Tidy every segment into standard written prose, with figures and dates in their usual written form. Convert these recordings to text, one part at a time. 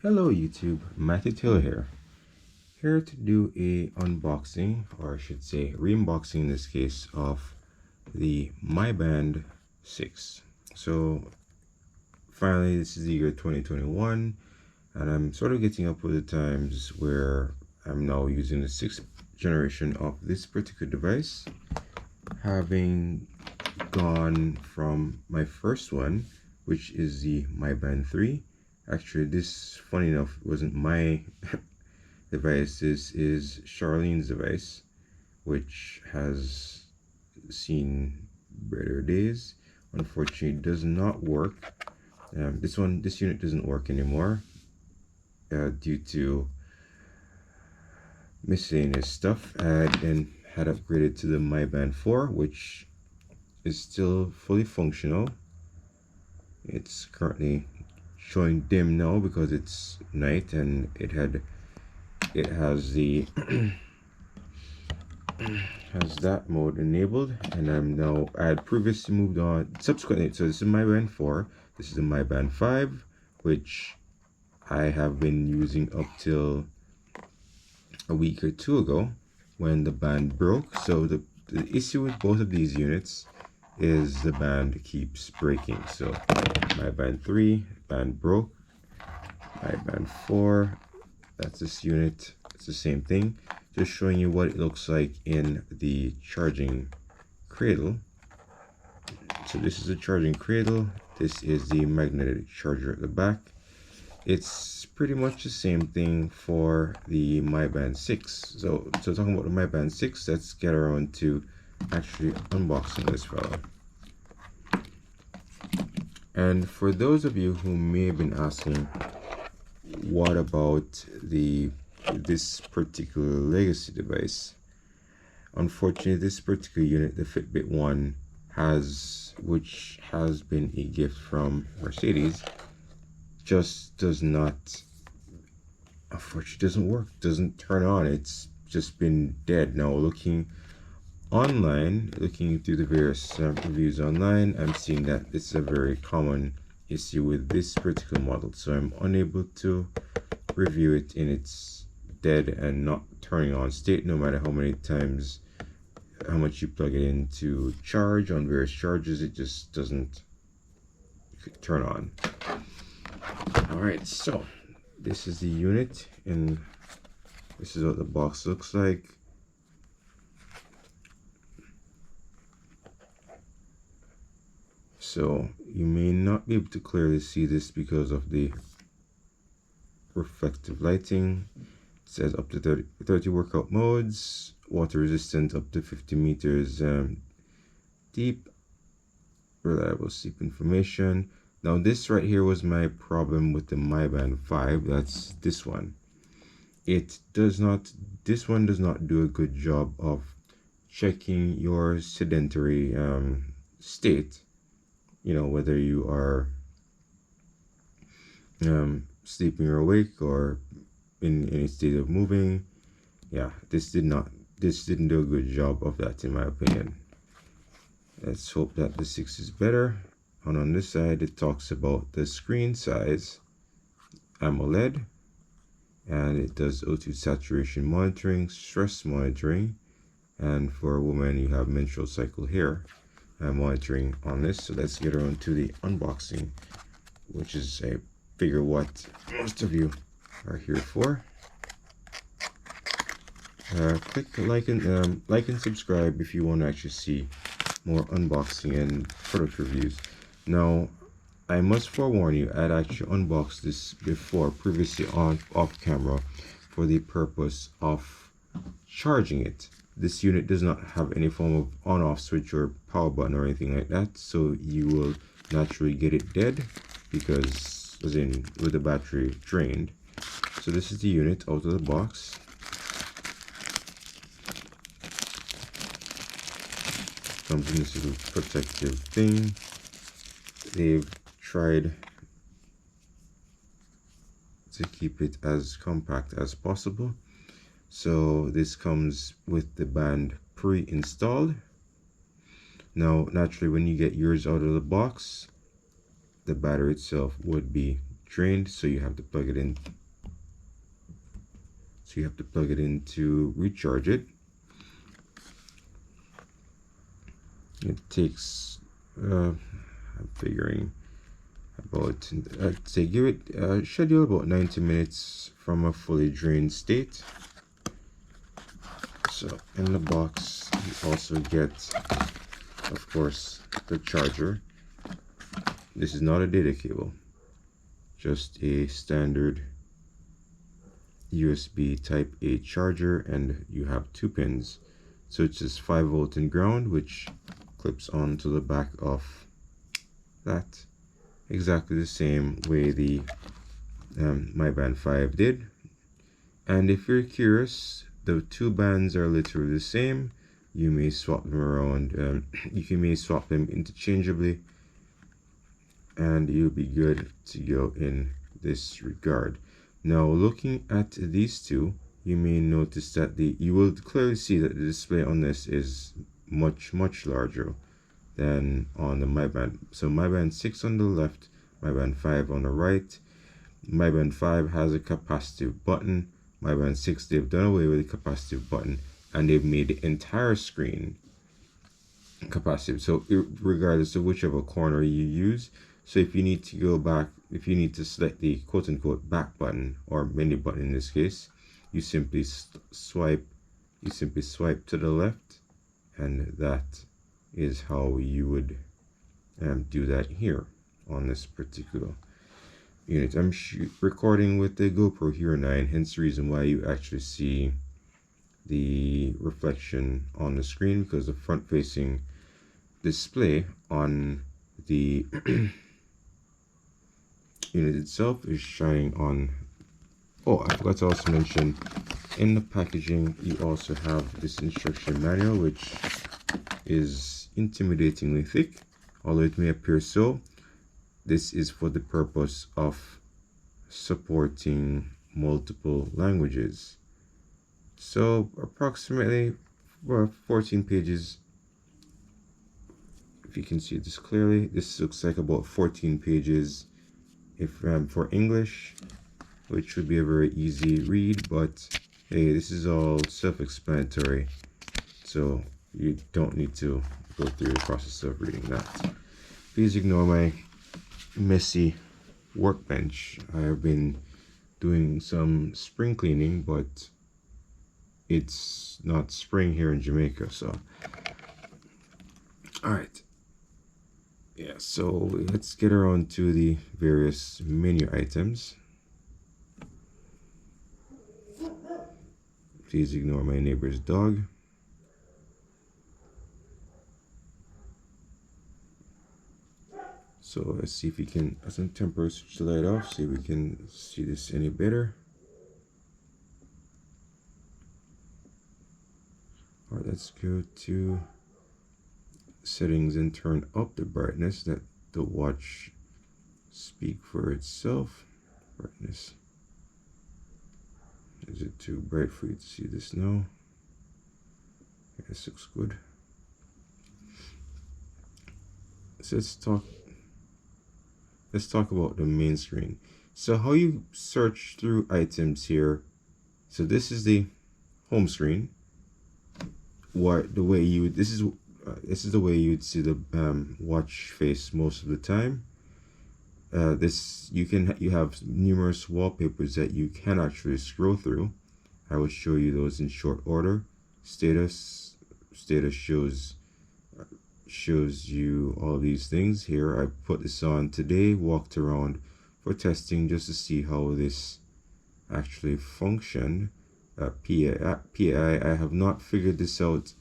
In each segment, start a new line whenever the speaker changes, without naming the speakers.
Hello YouTube, Matthew Taylor here to do a unboxing, or I should say re-unboxing in this case, of the My Band 6. So finally this is the year 2021 and I'm sort of getting up with the times where I'm now using the 6th generation of this particular device, having gone from my first one, which is the My Band 3. Actually, this, funny enough, wasn't my device. This is Charlene's device, which has seen better days. Unfortunately, it does not work. This unit doesn't work anymore due to miscellaneous stuff. I then had upgraded to the My Band 4, which is still fully functional. It's currently showing dim now because it's night, and it has the has that mode enabled, and I had previously moved on subsequently. So this is My Band 4, this is the My Band 5, which I have been using up till a week or two ago when the band broke. So the issue with both of these units is the band keeps breaking. So My Band 3, band broke. My Band 4, that's this unit. It's the same thing. Just showing you what it looks like in the charging cradle. So this is the charging cradle. This is the magnetic charger at the back. It's pretty much the same thing for the My Band 6. So talking about the My Band 6, let's get around to actually unboxing this fella. And for those of you who may have been asking, what about this particular legacy device? Unfortunately, this particular unit, the Fitbit one, which has been a gift from Mercedes, just does not, unfortunately, doesn't work, doesn't turn on. It's just been dead. Now looking through the various reviews online, I'm seeing that this is a very common issue with this particular model, so I'm unable to review it in its dead and not turning on state, no matter how much you plug it in to charge on various chargers. It just doesn't turn on. Alright, so this is the unit, and this is what the box looks like. So you may not be able to clearly see this because of the reflective lighting. It says up to 30 workout modes, water resistant up to 50 meters deep, reliable sleep information. Now this right here was my problem with the My Band 5. That's this one. This one does not do a good job of checking your sedentary state. You know, whether you are sleeping or awake or in any state of moving. Yeah, this didn't do a good job of that, in my opinion. Let's hope that the 6 is better. And on this side, it talks about the screen size, AMOLED, and it does O2 saturation monitoring, stress monitoring, and for a woman, you have menstrual cycle here monitoring on this. So let's get around to the unboxing, which is, I figure, what most of you are here for. Click like and subscribe if you want to actually see more unboxing and product reviews. Now, I must forewarn you, I'd actually unboxed this before, previously off camera, for the purpose of charging it. This unit does not have any form of on-off switch or power button or anything like that, so you will naturally get it dead, because, as in, with the battery drained. So this is the unit out of the box. Comes in this little protective thing. They've tried to keep it as compact as possible. So this comes with the band pre-installed. Now naturally, when you get yours out of the box, the battery itself would be drained, so you have to plug it in. So you have to plug it in to recharge it. It takes, I'm figuring about, I'd say give it schedule about 90 minutes from a fully drained state. So in the box, you also get, of course, the charger. This is not a data cable, just a standard USB type A charger, and you have 2 pins. So it's just 5V and ground, which clips onto the back of that, exactly the same way the My Band 5 did. And if you're curious, the 2 bands are literally the same. You may swap them around, you may swap them interchangeably, and you'll be good to go in this regard. Now, looking at these two, you may notice that you will clearly see that the display on this is much larger than on the My Band. So My Band 6 on the left, My Band 5 on the right. My Band 5 has a capacitive button. My Band 6, they've done away with the capacitive button, and they've made the entire screen capacitive. So regardless of whichever corner you use, so if you need to go back, if you need to select the quote-unquote back button, or menu button in this case, you simply swipe to the left, and that is how you would do that here on this particular unit. I'm recording with the GoPro Hero 9, hence the reason why you actually see the reflection on the screen, because the front-facing display on the unit itself is shining on. Oh, I forgot to also mention, in the packaging you also have this instruction manual, which is intimidatingly thick, although it may appear so. This is for the purpose of supporting multiple languages. So approximately 14 pages. If you can see this clearly, this looks like about 14 pages if for English, which would be a very easy read, but hey, this is all self-explanatory, so you don't need to go through the process of reading that. Please ignore my messy workbench. I have been doing some spring cleaning, but it's not spring here in Jamaica, so all right. Yeah, so let's get around to the various menu items. Please ignore my neighbor's dog. So let's see if we can, as I'm temporarily switch the light off, see if we can see this any better. All right, let's go to settings and turn up the brightness. Let the watch speak for itself. Brightness. Is it too bright for you to see this now? Yeah, this looks good. So let's talk about the main screen. So how you search through items here. So this is the home screen. This is the way you would see the watch face most of the time. You have numerous wallpapers that you can actually scroll through. I will show you those in short order. Status shows you all these things here. I put this on today, walked around for testing just to see how this actually functioned. PAI, I have not figured this out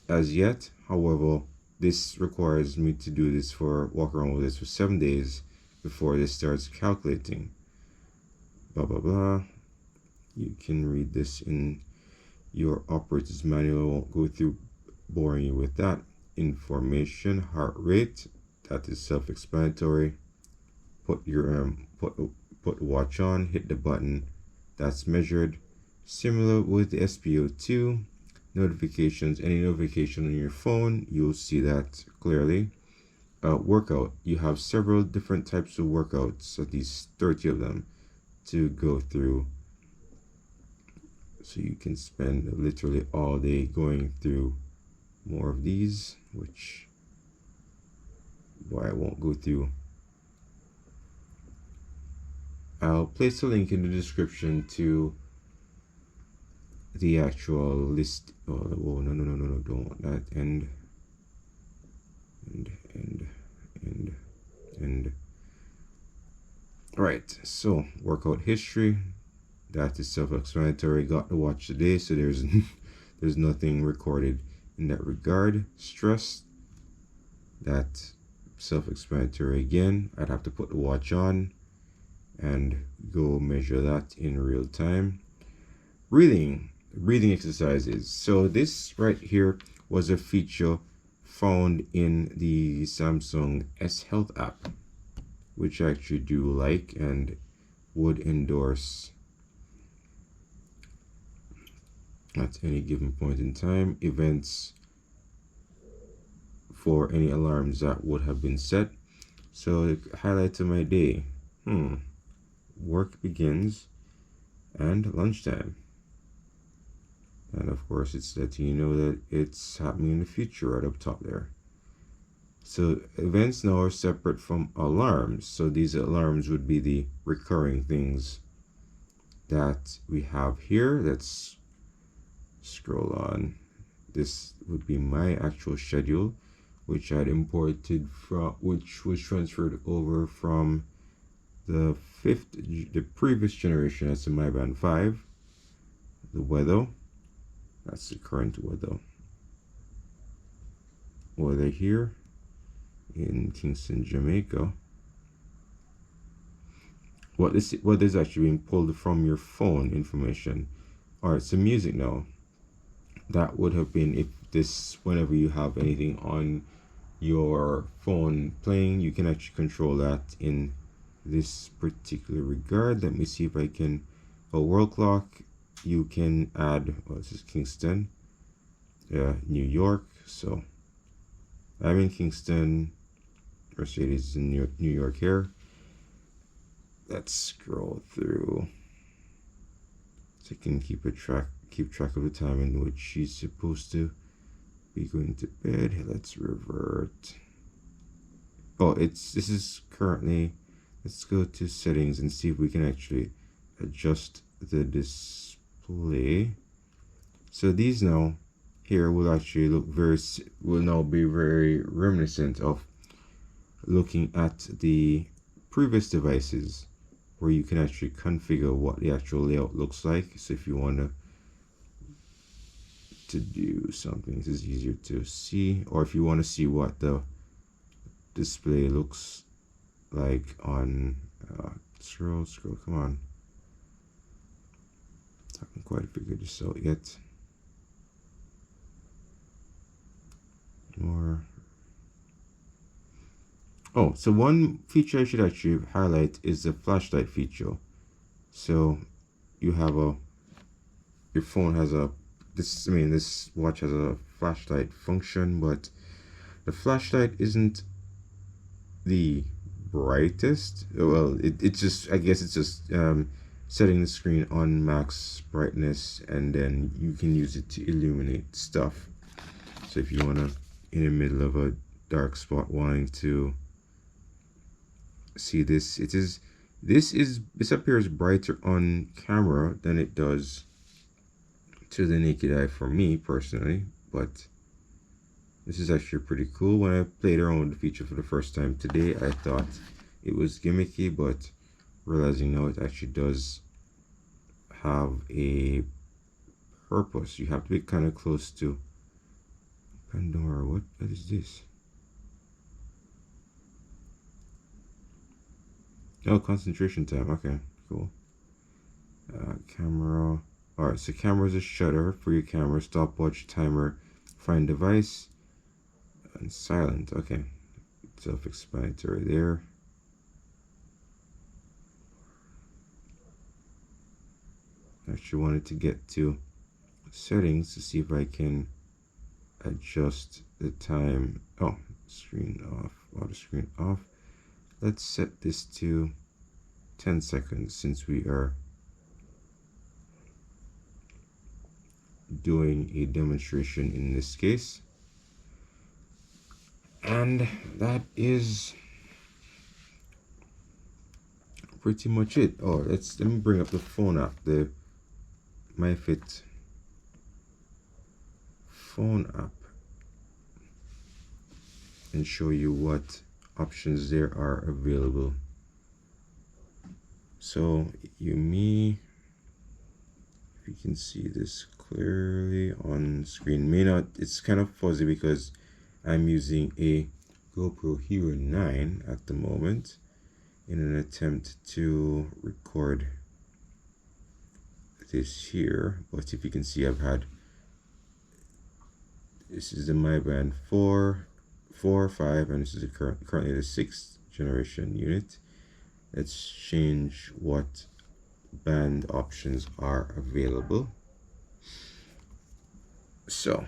as yet. However, this requires me to walk around with this for 7 days before this starts calculating. Blah blah blah. You can read this in your operator's manual. I won't go through boring you with that information. Heart rate, that is self-explanatory. Put your put the watch on, hit the button, that's measured. Similar with the Spo2 notifications, any notification on your phone, you'll see that clearly. workout, you have several different types of workouts, at least 30 of them, to go through. So you can spend literally all day going through more of these, which I won't go through. I'll place a link in the description to the actual list. Oh no, don't want that. And all right, so workout history, that is self-explanatory. Got to watch today, so there's there's nothing recorded in that regard. Stress, that self-explanatory again. I'd have to put the watch on and go measure that in real time. Breathing exercises. So this right here was a feature found in the Samsung S Health app, which I actually do like and would endorse at any given point in time. Events for any alarms that would have been set. So the highlight of my day, work begins and lunchtime. And of course it's letting you know that it's happening in the future right up top there. So events now are separate from alarms. So these alarms would be the recurring things that we have here. Let's scroll on. This would be my actual schedule, which I'd imported from, which was transferred over from the previous generation. That's in my band 5. The weather, that's the current weather here in Kingston, Jamaica. What is actually being pulled from your phone information. All right, so music now. That would have been if this, whenever you have anything on your phone playing, you can actually control that in this particular regard. Let me see if I can. A world clock, you can add, this is Kingston, New York. So I'm in Kingston, Mercedes is in New York here. Let's scroll through so I can keep track of the time in which she's supposed to be going to bed. Let's revert. This is currently, let's go to settings and see if we can actually adjust the display. So these now here will actually will now be very reminiscent of looking at the previous devices, where you can actually configure what the actual layout looks like. So if you want to do something, this is easier to see, or if you want to see what the display looks like on scroll, come on, I haven't quite figured this out yet. More. So one feature I should actually highlight is the flashlight feature. So you have your phone has this watch has a flashlight function, but the flashlight isn't the brightest. Well, it's just, I guess it's just setting the screen on max brightness, and then you can use it to illuminate stuff. So if you want to, in the middle of a dark spot, wanting to see this, this appears brighter on camera than it does to the naked eye for me personally, but this is actually pretty cool. When I played around with the feature for the first time today, I thought it was gimmicky, but realizing now it actually does have a purpose. You have to be kind of close to Pandora. What is this? Oh, concentration time. Okay, cool. Camera. All right, so camera is a shutter for your camera. Stopwatch, timer, find device, and silent. Okay, self-explanatory there. Actually wanted to get to settings to see if I can adjust the time. Oh, screen off. auto screen off. Let's set this to 10 seconds since we are doing a demonstration in this case. And that is pretty much it. Oh, let me bring up the phone app, the MyFit phone app, and show you what options there are available. So if you can see this clearly on screen, may not, it's kind of fuzzy because I'm using a GoPro Hero 9 at the moment in an attempt to record this here. But if you can see, this is the My Band 4, 5, and this is currently the 6th generation unit. Let's change what band options are available. So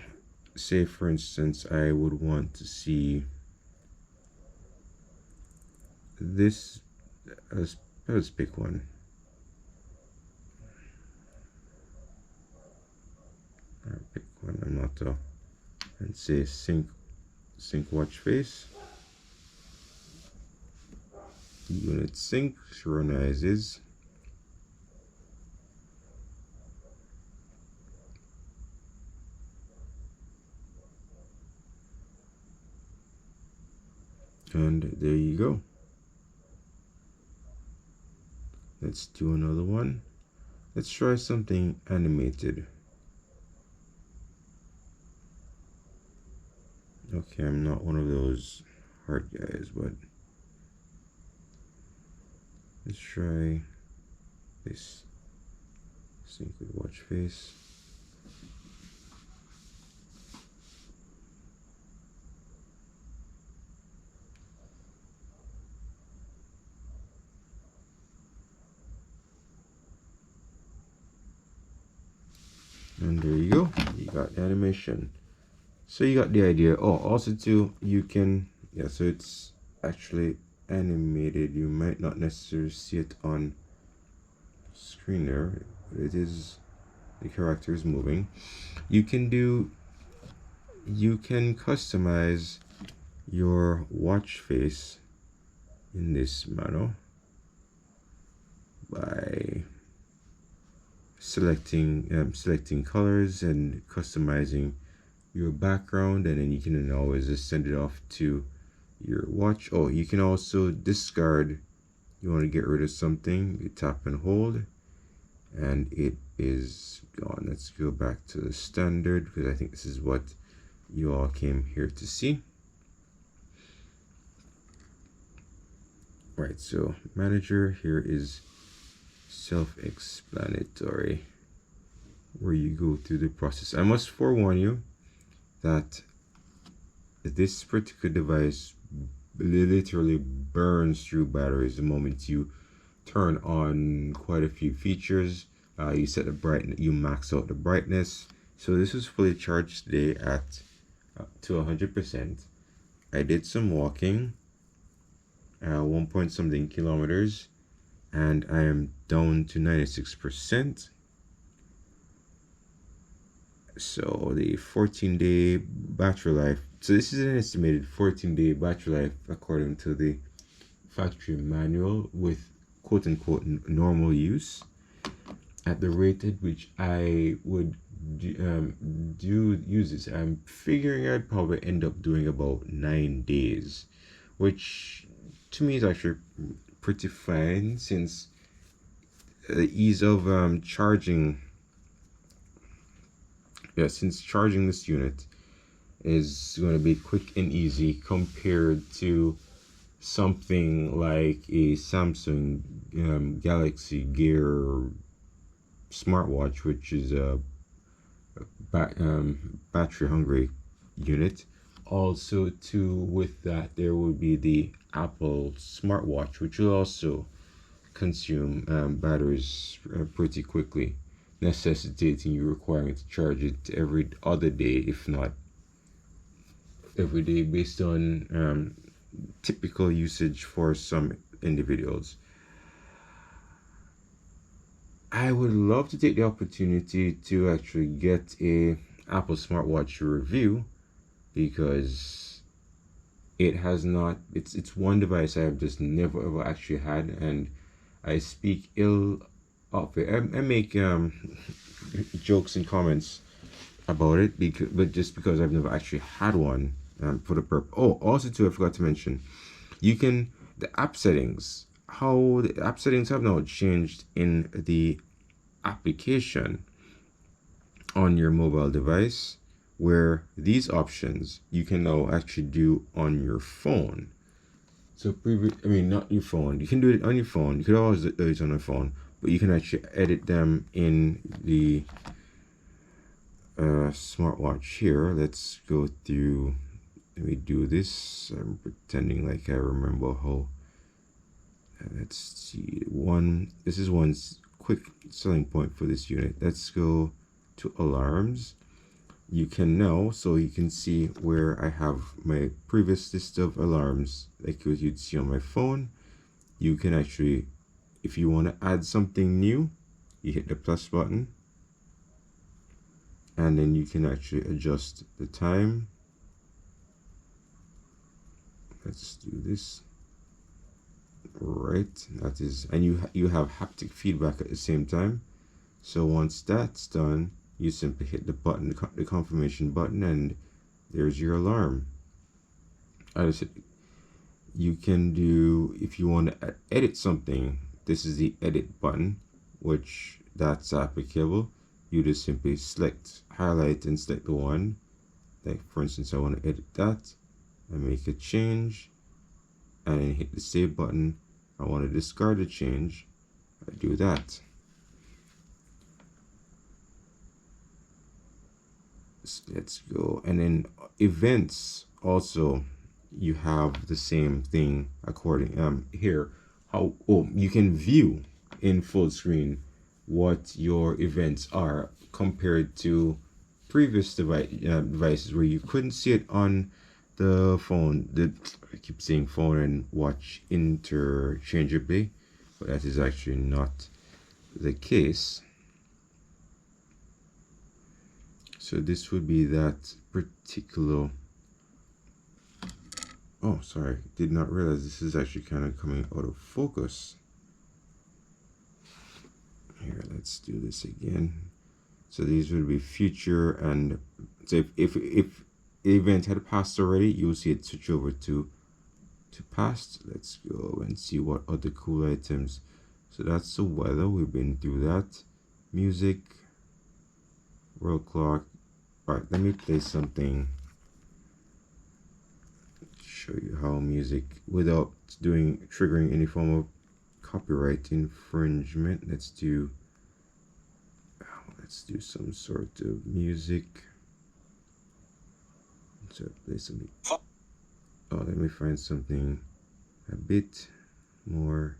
say for instance I would want to see this. Let's pick one. I'll pick one. I'm not and say sync watch face. Unit synchronizes. And there you go. Let's do another one. Let's try something animated. Okay, I'm not one of those hard guys, but let's try this. Sync with watch face. And there you go, you got the animation. So you got the idea. Oh, also too, you can, yeah, so it's actually animated. You might not necessarily see it on screen there, but it is, the character is moving. You can customize your watch face in this manner by selecting colors and customizing your background, and then you can always just send it off to your watch. Oh, you can also discard. You want to get rid of something, you tap and hold and it is gone. Let's go back to the standard because I think this is what you all came here to see. Right, so manager here is self-explanatory, where you go through the process. I must forewarn you that this particular device literally burns through batteries the moment you turn on quite a few features. You set the brightness, you max out the brightness. So this was fully charged today at to 100%. I did some walking, 1 point something kilometers, and I am down to 96%. So the 14-day battery life. So this is an estimated 14-day battery life according to the factory manual with quote-unquote normal use. At the rate at which I would use this, I'm figuring I'd probably end up doing about 9 days, which to me is actually pretty fine, since the ease of charging. Yeah, since charging this unit is going to be quick and easy compared to something like a Samsung Galaxy Gear smartwatch, which is a battery hungry unit. Also too, with that there will be the Apple smartwatch, which will also consume batteries pretty quickly, necessitating you requiring to charge it every other day, if not every day, based on typical usage for some individuals. I would love to take the opportunity to actually get a Apple smartwatch review, because it has not, it's one device I have just never ever actually had, and I speak ill of it. I make jokes and comments about it, but just because I've never actually had one, for the purpose. Oh, also too, I forgot to mention, you can, the app settings, how the app settings have now changed in the application on your mobile device, where these options you can now actually do on your phone. So not your phone. You can do it on your phone. You could always do it on a phone, but you can actually edit them in the smartwatch here. Let's go through. Let me do this. I'm pretending like I remember how. Let's see. This is one quick selling point for this unit. Let's go to alarms. You can now, so you can see where I have my previous list of alarms, like what you'd see on my phone. You can actually, if you want to add something new, you hit the plus button, and then you can actually adjust the time. Let's do this. Right, that is, and you have haptic feedback at the same time. So once that's done, you simply hit the button, the confirmation button, and there's your alarm. You can do, if you want to edit something, this is the edit button, which that's applicable. You just simply highlight and select the one. Like for instance, I want to edit that and make a change, and then hit the save button. I want to discard the change. I do that. Let's go. And then events also, you have the same thing according here. You can view in full screen what your events are compared to previous devices where you couldn't see it on the phone. I keep saying phone and watch interchangeably, but that is actually not the case. So this would be that particular. Oh, sorry, did not realize this is actually kind of coming out of focus. Here, let's do this again. So these would be future, and so if the event had passed already, you'll see it switch over to past. Let's go and see what other cool items. So that's the weather. We've been through that. Music, world clock. All right, let me play something. Show you how music, without triggering any form of copyright infringement. Let's do some sort of music. So play something. Oh, let me find something a bit more.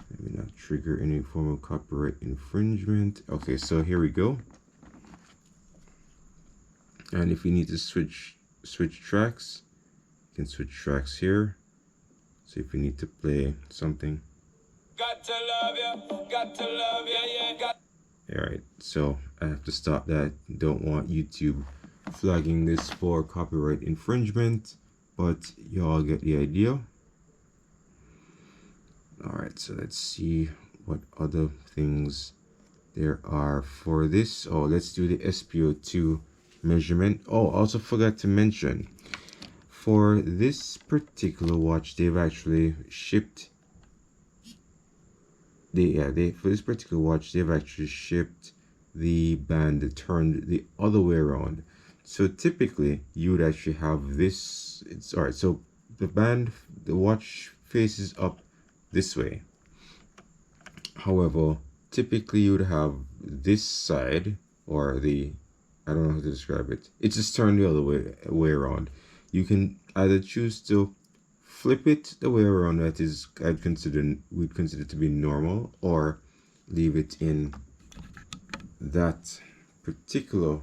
Maybe not trigger any form of copyright infringement. Okay, so here we go. And if you need to switch tracks, you can switch tracks here. So if you need to play something. Got to love you, yeah. Alright, so I have to stop that. Don't want YouTube flagging this for copyright infringement, but y'all get the idea. Alright, so let's see what other things there are for this. Oh, let's do the Spo2 measurement. Oh, also forgot to mention, for this particular watch, they've actually shipped for this particular watch, they've actually shipped the band turned the other way around. So typically you would actually have this. It's all right. So the watch faces up this way. However, typically you would have this side, or I don't know how to describe it. It's just turned the other way around. You can either choose to flip it the way around, that is, we'd consider to be normal, or leave it in that particular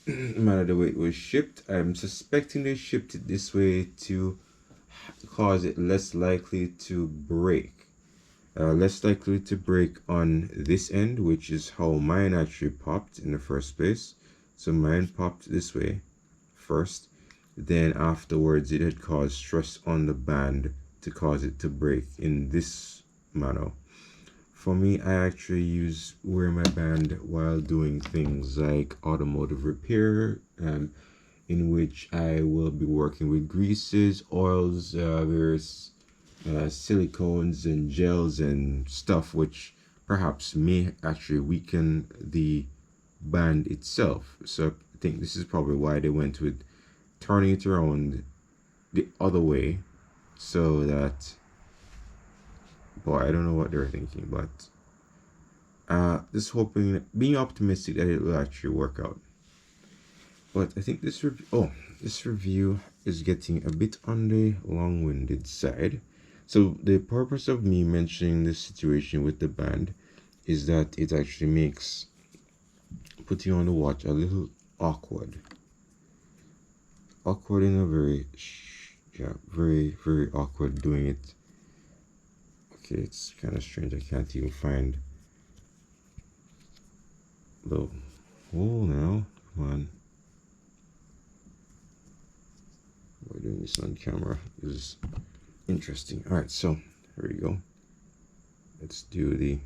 manner the way it was shipped. I'm suspecting they shipped it this way to cause it less likely to break. Less likely to break on this end, which is how mine actually popped in the first place. So mine popped this way first, then afterwards it had caused stress on the band to cause it to break in this manner. For me, I actually wear my band while doing things like automotive repair, in which I will be working with greases, oils, various silicones and gels and stuff, which perhaps may actually weaken the band itself. So I think this is probably why they went with turning it around the other way, so that, boy, I don't know what they're thinking, but just hoping, being optimistic that it will actually work out. But I think this review is getting a bit on the long-winded side. So the purpose of me mentioning this situation with the band is that it actually makes putting on the watch a little awkward. Awkward in a very, very awkward doing it. Okay, it's kind of strange. I can't even find the hole now. Come on. We're doing this on camera is interesting. All right, so here we go. Let's do the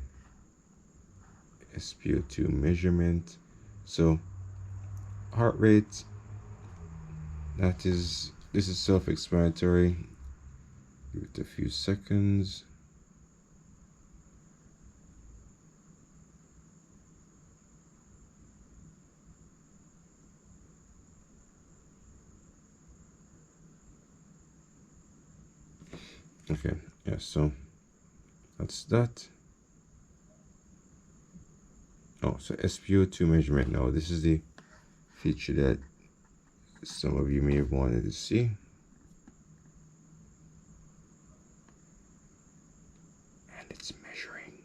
Spo2 measurement. So heart rate, this is self-explanatory. Give it a few seconds. Okay, yeah, so that's that. Oh, so Spo2 measurement. Now, this is the feature that some of you may have wanted to see. And it's measuring.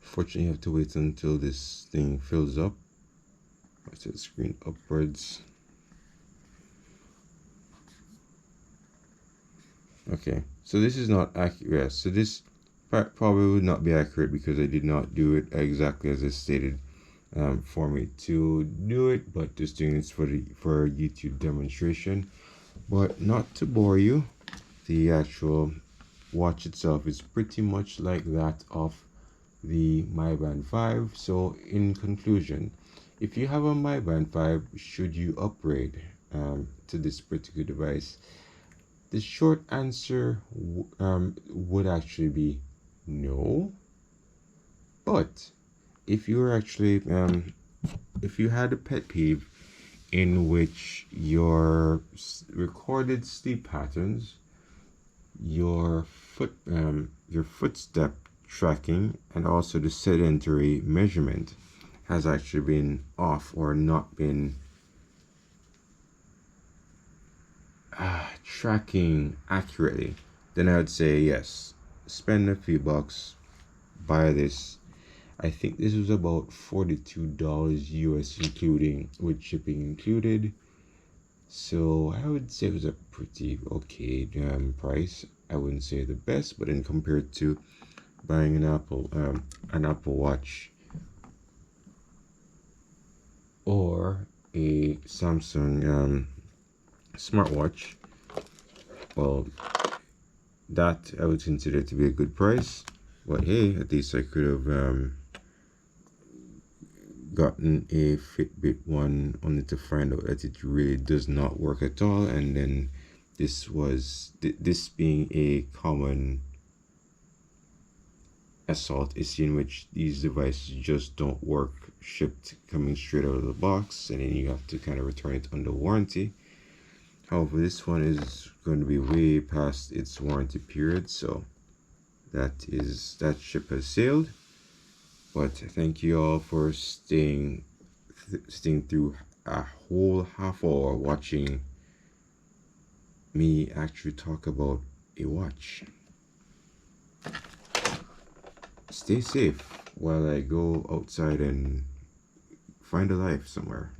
Fortunately, you have to wait until this thing fills up. I set the screen upwards. Okay, so this is not accurate. Yeah, so this probably would not be accurate because I did not do it exactly as I stated for me to do it, but just doing this for a YouTube demonstration. But not to bore you, the actual watch itself is pretty much like that of the My Band 5. So in conclusion, if you have a My Band 5, should you upgrade to this particular device? The short answer would actually be no. But if you're actually if you had a pet peeve in which your recorded sleep patterns, your footstep tracking, and also the sedentary measurement has actually been off or not been tracking accurately, then I would say yes, spend a few bucks, buy this. I think this was about $42 US, including with shipping included. So I would say it was a pretty okay price. I wouldn't say the best, but then compared to buying an Apple Watch or a Samsung smartwatch, well, that I would consider to be a good price. But hey, at least I could have gotten a Fitbit one only to find out that it really does not work at all. And then this being a common assault issue in which these devices just don't work shipped coming straight out of the box, and then you have to kind of return it under warranty. However, this one is going to be way past its warranty period, so that ship has sailed. But thank you all for staying sitting through a whole half hour watching me actually talk about a watch. Stay safe while I go outside and find a life somewhere.